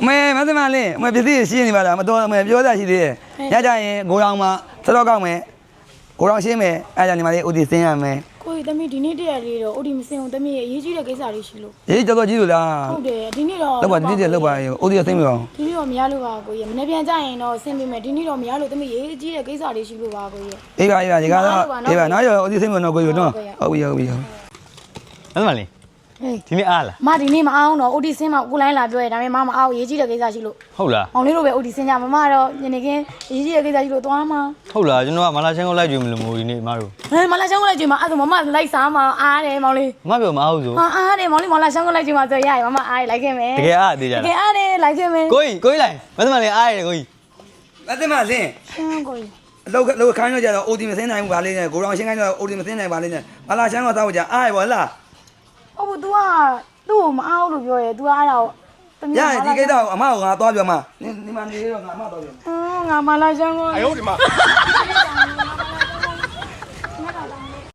မသမားလေးပစ္စည်းရှင်းနေပါလားမတော်ပြောတာရှိသေးတယ်ညကြရင်ကိုရောင်မှာဆက်တော့ကောက်မယ်ကိုရောင်ရှင်းမယ်အဲ့ဒါညီမလေးဦးတီစင်းရမယ်ကိုကြီးသမီးဒီနေ့တရက်လေးတော့ဦးဒီမစင်အောင်သမီးရဲ့အရေးကြီးတဲ့ကိစ္စလေးရှိလို့တော်တော်ကြီးလို့လားဟုတ်တယ်ဒီနေ့တော့လောက်ပါဒီနေ့လောက်ပါဦးတီစင်းမအောင်ဒီနေ့တော့မရလို့ပါကိုကြီးမနေ့ပြန်ကြရင်တော့ဆင်းပေးမယ်ဒီနေ့တော့မရလို့သမီးရေးကြီးတဲ့ကိစ္စလေးရှိလို့ပါကိုကြီးအေးပါဒီကတော့အေးပါနောက်ရဦးတီစင်းမတော့ကိုကြီးတော့ဟုတ်ပြီမမလေးဒီနေ့အားလားမဒီနေ့မအောင်တော့ဦးဒီစင်းမကိုလိုင်းလာပြောရဒါပေမဲ့မအောင်ရေးကြီးတဲ့ကိစ္စရှိလို့ဟုတ်လားအောင်လေးတို့ပဲဦးဒီစင်းကြမမတော့ညနေခင်းရေးကြီးတဲ့ကိစ္စရှိလို့သွားမှာဟုတ်လားကျွန်တော်ကမလာချင်းကိုလိုက်ကြွေမလို့မို့ဒီနေ့မတို့မလာချောင်းကိုလိုက်ကြည့်မှာအဲ့ဒါမမလိုက်စားမှာအားတယ်မောင်လေးမပြောမအောင်ဆိုအားတယ်မောင်လေးမလာချောင်းကိုလိုက်ကြည့်မှာဆိုရရမမအားလိုက်ခင်မယ်တကယ်အားသေးကြလားတကယ်အားတယ်လိုက်ခင်မယ်ကိုကြီးလိုက်မသမလေးအားရတယ်ကိုကြီးမသမားလင်းကိုကြီးလောက်ခိုင်းတော့ကြတော့အိုတီမစင်းနိုင်ဘူးဗာလေးနဲ့ကိုရောင်ရှင်းခိုင်းတော့အိုတီမစင်းနိုင်ဗာလေးနဲ့မလာချမ်းတော့တောက်ကြအားရပါလားဟုတ်ဘူး तू ကသူ့ကိုမအားလို့ပြောရဲ तू ကအဲ့ဒါကိုရဒီကိစ္စကိုအမကငါသွားပြောမှာနေမနေတော့ငါအမသွားပြောငါမလာချမ်းကို哎呦我的妈！